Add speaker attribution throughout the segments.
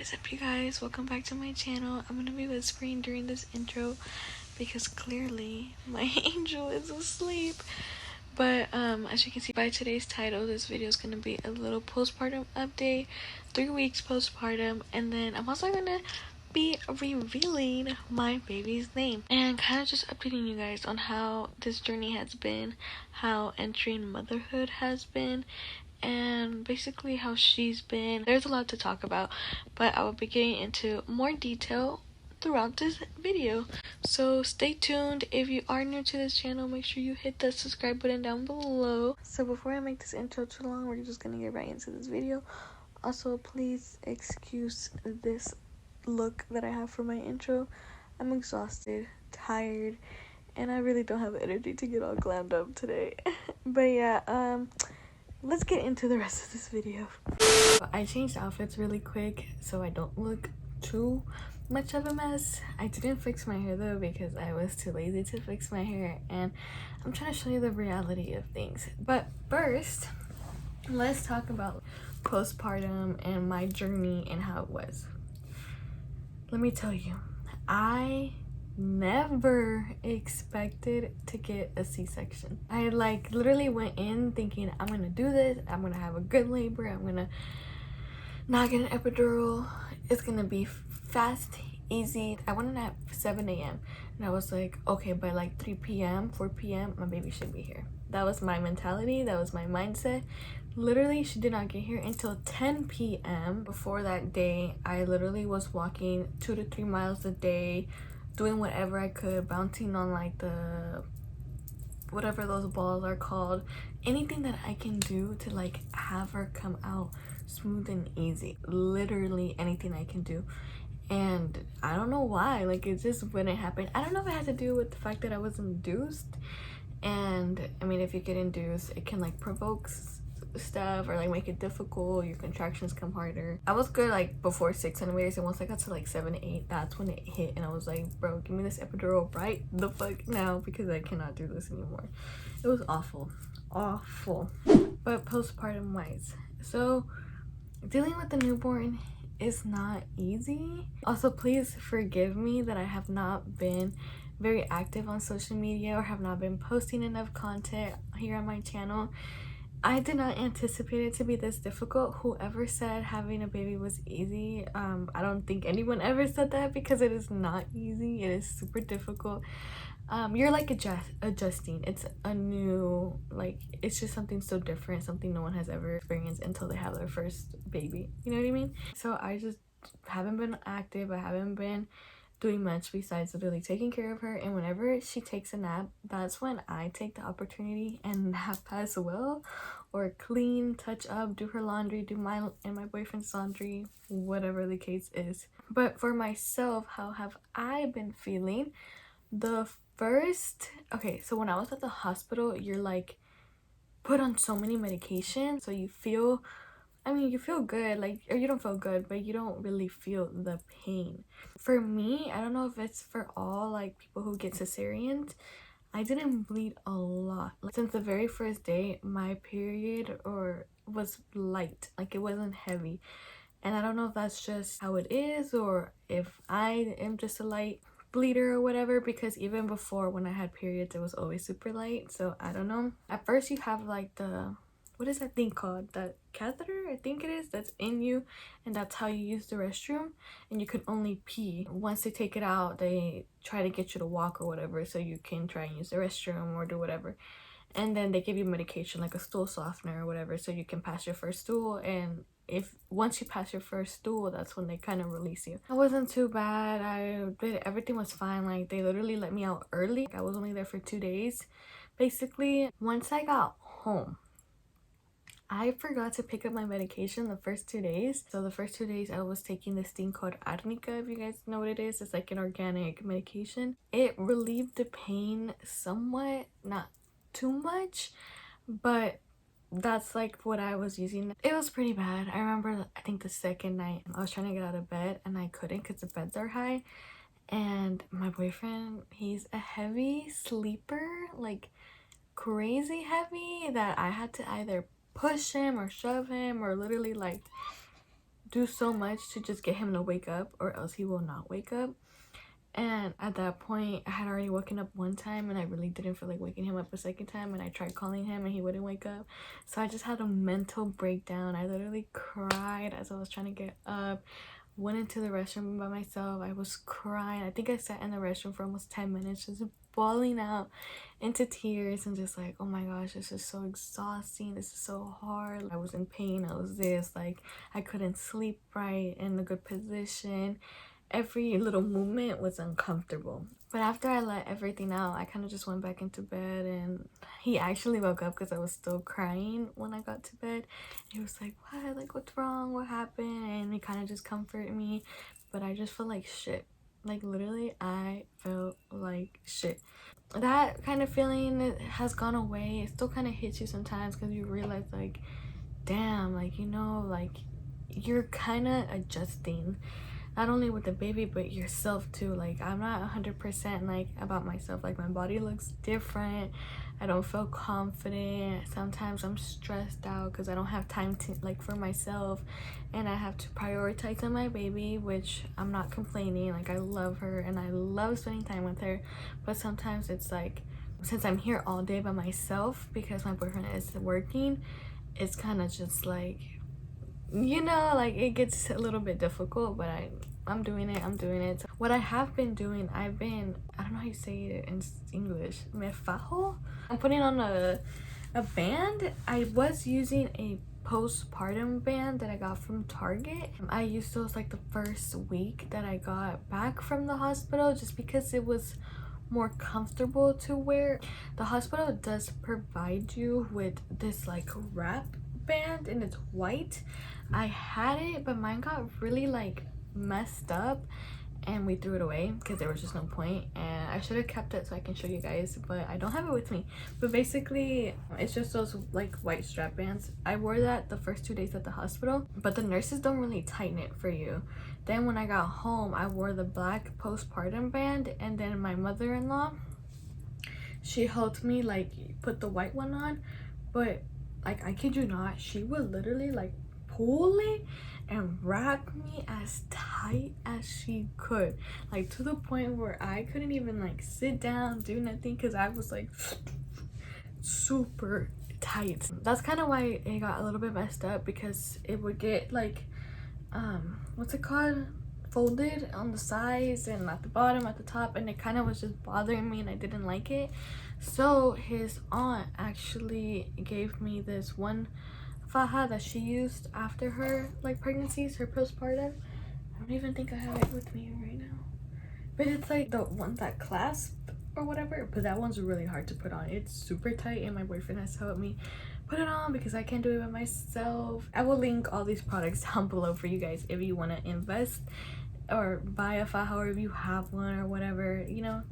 Speaker 1: is up, you guys? Welcome back to my channel. I'm gonna be whispering during this intro because clearly my angel is asleep. But as you can see by today's title, this video is gonna be a little postpartum update, 3 weeks postpartum, and then I'm also gonna be revealing my baby's name and kind of just updating you guys on how this journey has been, how entering motherhood has been, and basically how she's been. There's a lot to talk about, but I will be getting into more detail throughout this video, so stay tuned. If you are new to this channel, make sure you hit the subscribe button down below. So before I make this intro too long, we're just gonna get right into this video. Also, please excuse this look that I have for my intro. I'm exhausted, tired, and I really don't have energy to get all glammed up today. But yeah, let's get into the rest of this video. I changed outfits really quick so I don't look too much of a mess. I didn't fix my hair though because I was too lazy to fix my hair, and I'm trying to show you the reality of things. But first, let's talk about postpartum and my journey and how it was. Let me tell you, I never expected to get a C-section. I literally went in thinking I'm gonna do this, I'm gonna have a good labor, I'm gonna not get an epidural, it's gonna be fast, easy. I went in at 7 a.m. and I was like, okay, by like 3 p.m 4 p.m my baby should be here. That was my mentality, that was my mindset. Literally, she did not get here until 10 p.m. Before that day, I literally was walking 2 to 3 miles a day, doing whatever I could, bouncing on like the whatever those balls are called, anything that I can do to like have her come out smooth and easy. Literally anything I can do. And I don't know why, like it just wouldn't happen. I don't know if it had to do with the fact that I was induced, and I mean, if you get induced, it can like provoke stuff or like make it difficult, your contractions come harder. I was good like before 6 anyways, and once I got to like 7 8, that's when it hit, and I was like, bro, give me this epidural right the fuck now because I cannot do this anymore. It was awful. But postpartum wise, so dealing with the newborn is not easy. Also, please forgive me that I have not been very active on social media or have not been posting enough content here on my channel. I did not anticipate it to be this difficult. Whoever said having a baby was easy, I don't think anyone ever said that, because it is not easy. It is super difficult. You're like adjusting. It's a new, like, it's just something so different, something no one has ever experienced until they have their first baby, you know what I mean? So I just haven't been active. I haven't been doing much besides literally taking care of her, and whenever she takes a nap, that's when I take the opportunity and nap as well, or clean, touch up, do her laundry, do my and my boyfriend's laundry, whatever the case is. But for myself, how have I been feeling? Okay, so when I was at the hospital, you're like put on so many medications, so you feel, I mean, you feel good, like, or you don't feel good, but you don't really feel the pain. For me, I don't know if it's for all like people who get cesareans, I didn't bleed a lot. Like, since the very first day, my period was light, like it wasn't heavy. And I don't know if that's just how it is or if I am just a light bleeder or whatever, because even before when I had periods, it was always super light. So I don't know. At first you have like the, what is that thing called, that catheter, I think it is, that's in you, and that's how you use the restroom, and you can only pee. Once they take it out, they try to get you to walk or whatever, so you can try and use the restroom or do whatever. And then they give you medication like a stool softener or whatever, so you can pass your first stool. And once you pass your first stool, that's when they kind of release you. It wasn't too bad. Everything was fine. Like, they literally let me out early. I was only there for 2 days basically. Once I got home, I forgot to pick up my medication the first 2 days. So the first 2 days I was taking this thing called Arnica, if you guys know what it is. It's like an organic medication. It relieved the pain somewhat, not too much, but that's like what I was using. It was pretty bad. I remember, I think the second night I was trying to get out of bed and I couldn't because the beds are high, and my boyfriend, he's a heavy sleeper, like crazy heavy, that I had to either push him or shove him or literally like do so much to just get him to wake up, or else he will not wake up. And at that point, I had already woken up one time and I really didn't feel like waking him up a second time, and I tried calling him and he wouldn't wake up. So I just had a mental breakdown. I literally cried as I was trying to get up. Went into the restroom by myself. I was crying. I think I sat in the restroom for almost 10 minutes just bawling out into tears and just like, oh my gosh, this is so exhausting. This is so hard. I was in pain. I was this, like, I couldn't sleep right in a good position. Every little movement was uncomfortable. But after I let everything out, I kind of just went back into bed, and he actually woke up because I was still crying when I got to bed. He was like, what? Like, what's wrong? What happened? And he kind of just comforted me. But I just felt like shit. Like, literally, I felt like shit. That kind of feeling has gone away. It still kind of hits you sometimes because you realize, like, damn, like, you know, like, you're kind of adjusting, not only with the baby but yourself too. Like, I'm not 100% like about myself. Like, my body looks different. I don't feel confident. Sometimes I'm stressed out because I don't have time to like for myself, and I have to prioritize on my baby, which I'm not complaining. Like, I love her and I love spending time with her, but sometimes it's like, since I'm here all day by myself because my boyfriend is working, it's kind of just like, you know, like, it gets a little bit difficult. But I'm doing it. So what I have been doing, I don't know how you say it in English, me fajo. I'm putting on a band. I was using a postpartum band that I got from Target. I used those like the first week that I got back from the hospital, just because it was more comfortable to wear. The hospital does provide you with this like wrap band, and it's white. I had it, but mine got really like messed up and we threw it away because there was just no point, and I should have kept it so I can show you guys, but I don't have it with me. But basically, it's just those like white strap bands. I wore that the first 2 days at the hospital, but the nurses don't really tighten it for you. Then when I got home, I wore the black postpartum band, and then my mother-in-law, she helped me like put the white one on. But like, I kid you not, she would literally like pull it and wrap me as tight as she could, like to the point where I couldn't even like sit down, do nothing, because I was like super tight. That's kind of why it got a little bit messed up, because it would get like what's it called, folded on the sides and at the bottom, at the top, and it kind of was just bothering me and I didn't like it. So his aunt actually gave me this one faja that she used after her like pregnancies, her postpartum. I don't even think I have it with me right now, but it's like the one that clasp or whatever, but that one's really hard to put on. It's super tight, and my boyfriend has helped me put it on because I can't do it by myself. I will link all these products down below for you guys if you want to invest or buy a faja, or if you have one or whatever. You know,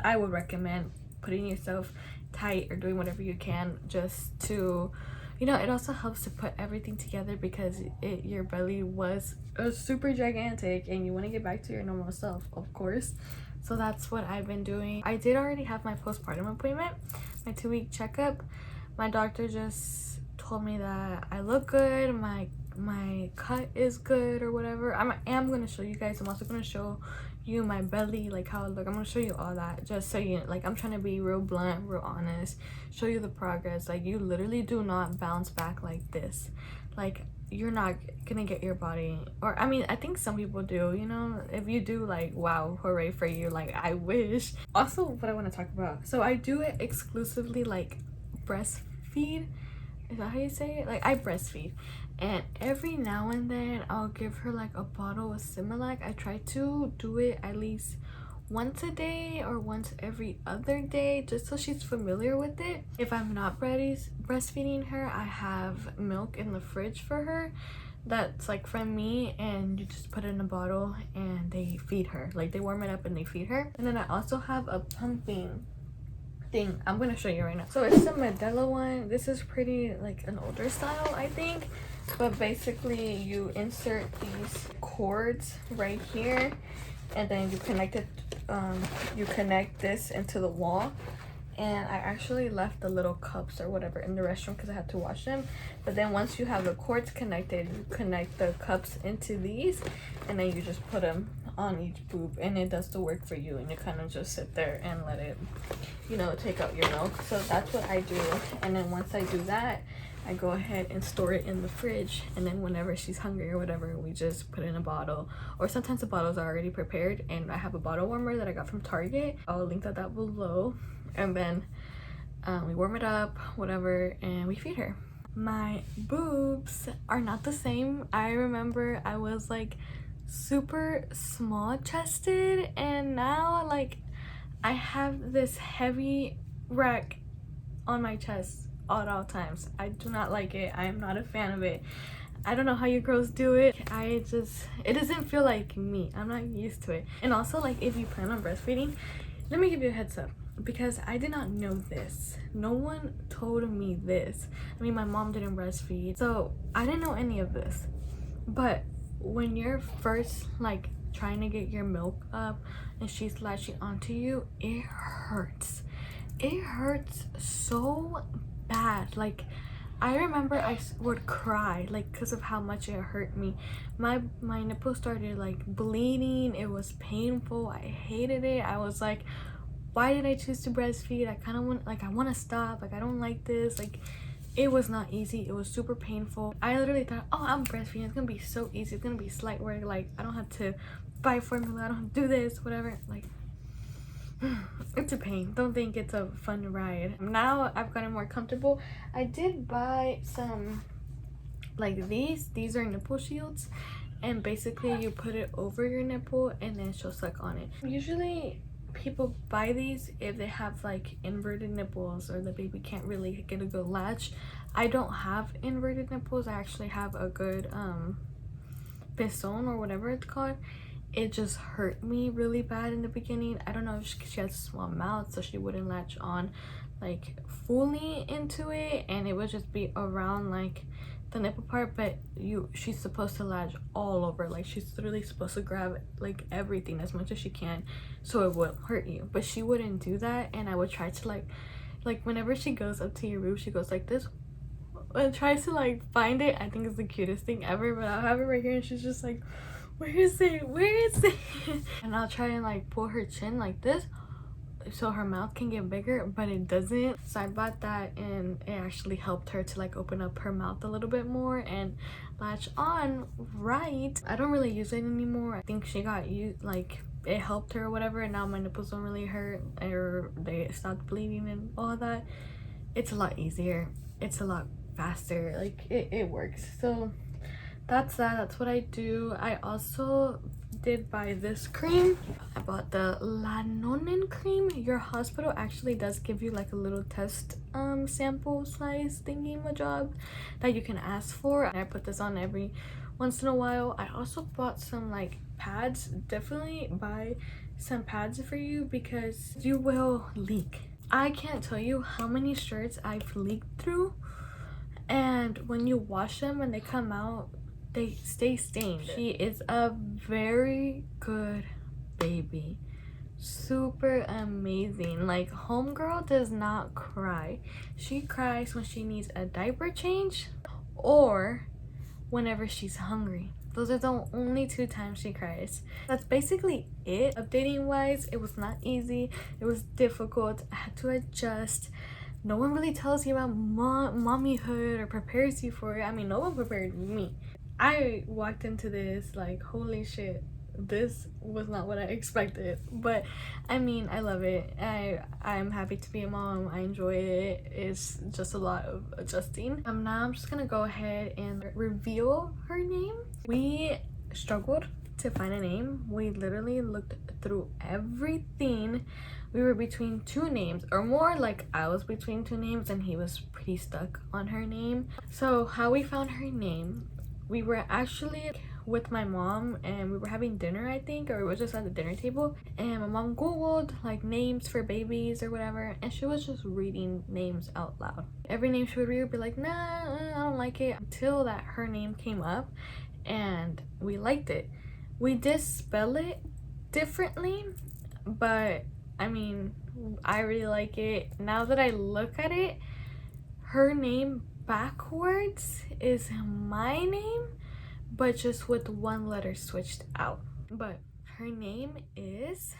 Speaker 1: I would recommend putting yourself tight or doing whatever you can just to, you know, it also helps to put everything together, because your belly was super gigantic and you want to get back to your normal self, of course. So that's what I've been doing. I did already have my postpartum appointment, my 2-week checkup. My doctor just told me that I look good, my cut is good or whatever. I am going to show you guys. I'm also going to show you my belly, like how I look. I'm going to show you all that, just so you, like, I'm trying to be real blunt, real honest, show you the progress. Like, you literally do not bounce back like this. Like, you're not gonna get your body, or I mean, I think some people do, you know. If you do, like, wow, hooray for you. Like, I wish. Also, what I want to talk about, so I do it exclusively like breastfeed. Is that how you say it? Like, I breastfeed, and every now and then I'll give her like a bottle of Similac. I try to do it at least once a day or once every other day, just so she's familiar with it. If I'm not breastfeeding her, I have milk in the fridge for her that's like from me, and you just put it in a bottle and they feed her. Like, they warm it up and they feed her. And then I also have a pumping thing. I'm gonna show you right now. So it's a Medela one. This is pretty like an older style, I think, but basically you insert these cords right here, and then you connect it, you connect this into the wall, and I actually left the little cups or whatever in the restroom because I had to wash them. But then once you have the cords connected, you connect the cups into these, and then you just put them on each boob, and it does the work for you, and you kind of just sit there and let it, you know, take out your milk. So that's what I do. And then once I do that, I go ahead and store it in the fridge, and then whenever she's hungry or whatever, we just put it in a bottle, or sometimes the bottles are already prepared, and I have a bottle warmer that I got from Target. I'll link that down below. And then we warm it up, whatever, and we feed her. My boobs are not the same. I remember I was like super small chested, and now like I have this heavy rack on my chest at all times. I do not like it. I am not a fan of it. I don't know how you girls do it. It doesn't feel like me. I'm not used to it. And also, like, if you plan on breastfeeding, let me give you a heads up, because I did not know this. No one told me this. I mean, my mom didn't breastfeed, so I didn't know any of this. But when you're first like trying to get your milk up and she's latching onto you, it hurts. It hurts so bad. Like, I remember I would cry, like, because of how much it hurt me. My nipple started like bleeding. It was painful. I hated it. I was like, why did I choose to breastfeed? I kind of want, like, I want to stop. Like, I don't like this. Like, it was not easy. It was super painful. I literally thought, oh, I'm breastfeeding. It's gonna be so easy. It's gonna be slight work. Like, I don't have to buy formula. I don't have to do this, whatever. Like, it's a pain. Don't think it's a fun ride. Now I've gotten more comfortable. I did buy some like these are nipple shields, and basically you put it over your nipple and then she'll suck on it. Usually people buy these if they have like inverted nipples or the baby can't really get a good latch. I don't have inverted nipples. I actually have a good pezón or whatever it's called. It just hurt me really bad in the beginning. I don't know if she has a small mouth, so she wouldn't latch on like fully into it, and it would just be around like the nipple part, but she's supposed to latch all over. Like, she's literally supposed to grab like everything as much as she can so it wouldn't hurt you, but she wouldn't do that. And I would try to like whenever she goes up to your boob, she goes like this and tries to like find it. I think it's the cutest thing ever, but I'll have it right here and she's just like, where is it, and I'll try and like pull her chin like this so her mouth can get bigger, but it doesn't. So I bought that, and it actually helped her to like open up her mouth a little bit more and latch on right. I don't really use it anymore. I think she got used, like it helped her or whatever, and now my nipples don't really hurt or they stopped bleeding and all that. It's a lot easier, it's a lot faster, like it works. So that's what I do. I also did buy this cream. I bought the Lanolin cream. Your hospital actually does give you like a little test sample size thingy job that you can ask for, and I put this on every once in a while. I also bought some like pads. Definitely buy some pads for you because you will leak. I can't tell you how many shirts I've leaked through, and when you wash them and they come out, they stay stained. She is a very good baby, super amazing. Like, homegirl does not cry. She cries when she needs a diaper change or whenever she's hungry. Those are the only 2 times she cries. That's basically it. Updating wise, it was not easy. It was difficult. I had to adjust. No one really tells you about mommyhood or prepares you for it. I mean, no one prepared me. I walked into this like, holy shit, this was not what I expected. But I mean, I love it. I'm happy to be a mom. I enjoy it. It's just a lot of adjusting. Now I'm just gonna go ahead and reveal her name. We struggled to find a name. We literally looked through everything. We were between 2 names, or more like I was between 2 names and he was pretty stuck on her name. So how we found her name, we were actually with my mom and we were having dinner, I think, or we were just at the dinner table, and my mom googled like names for babies or whatever, and she was just reading names out loud. Every name she would read would be like, nah, I don't like it, until that her name came up and we liked it. We did spell it differently, but I mean, I really like it. Now that I look at it, her name backwards is my name, but just with one letter switched out. But her name is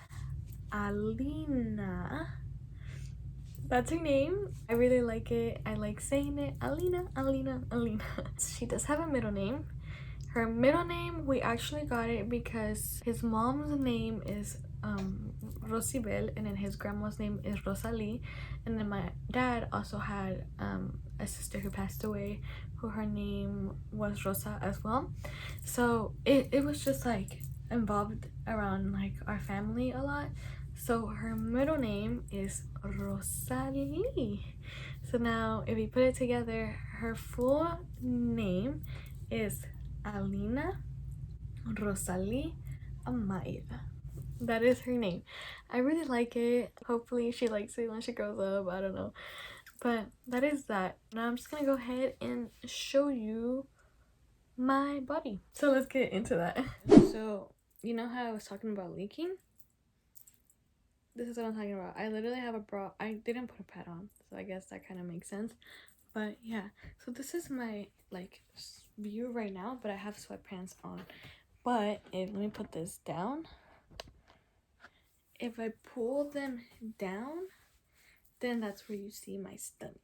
Speaker 1: Alina. That's her name. I really like it. I like saying it. Alina, Alina, Alina. She does have a middle name. Her middle name, we actually got it because his mom's name is Rosibel, and then his grandma's name is Rosalie, and then my dad also had a sister who passed away who her name was Rosa as well. So it was just like involved around like our family a lot. So her middle name is Rosalie. So now if we put it together, her full name is Alina Rosalie Amaya. That is her name. I really like it. Hopefully she likes it when she grows up. I don't know. But that is that. Now I'm just gonna go ahead and show you my body. So let's get into that. So you know how I was talking about leaking? This is what I'm talking about. I literally have a bra. I didn't put a pad on, so I guess that kind of makes sense. But yeah, so this is my like view right now, but I have sweatpants on. But if let me put this down. If I pull them down, then that's where you see my stomach.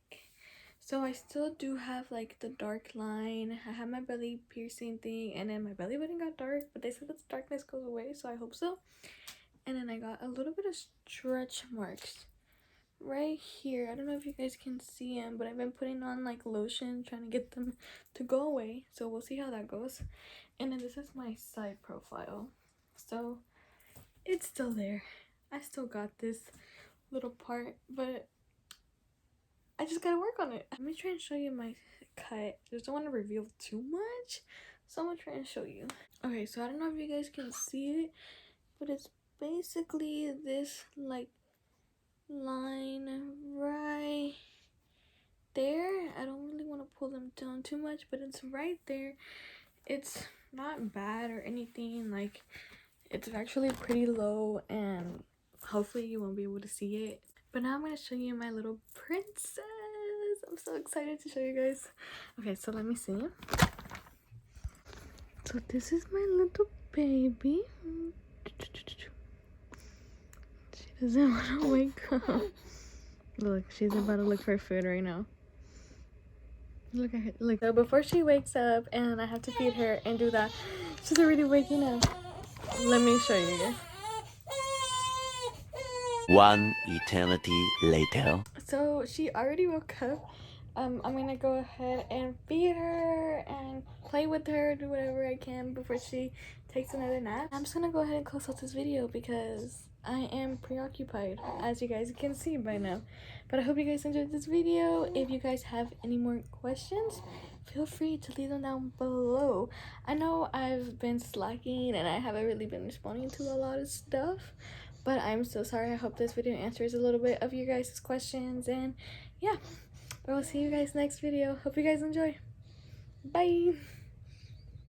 Speaker 1: So I still do have like the dark line. I have my belly piercing thing, and then my belly button got dark, but they said that the darkness goes away, so I hope so. And then I got a little bit of stretch marks right here. I don't know if you guys can see them, but I've been putting on like lotion trying to get them to go away, so we'll see how that goes. And then this is my side profile, so it's still there. I still got this little part, but I just gotta work on it. Let me try and show you my cut. I just don't want to reveal too much, so I'm gonna try and show you. Okay, so I don't know if you guys can see it, but it's basically this like line right there. I don't really want to pull them down too much, but it's right there. It's not bad or anything. Like, it's actually pretty low, and hopefully you won't be able to see it. But now I'm going to show you my little princess. I'm so excited to show you guys. Okay, so let me see. So this is my little baby. She doesn't want to wake up. Look, she's about to look for food right now. Look at her. Look. So before she wakes up and I have to feed her and do that, she's already waking up. Let me show you.
Speaker 2: One eternity later.
Speaker 1: So she already woke up. I'm gonna go ahead and feed her and play with her, do whatever I can before she takes another nap. I'm just gonna go ahead and close out this video because I am preoccupied, as you guys can see by now. But I hope you guys enjoyed this video. If you guys have any more questions, feel free to leave them down below. I know I've been slacking and I haven't really been responding to a lot of stuff, but I'm so sorry. I hope this video answers a little bit of your guys' questions, and yeah, I will see you guys next video. Hope you guys enjoy. Bye.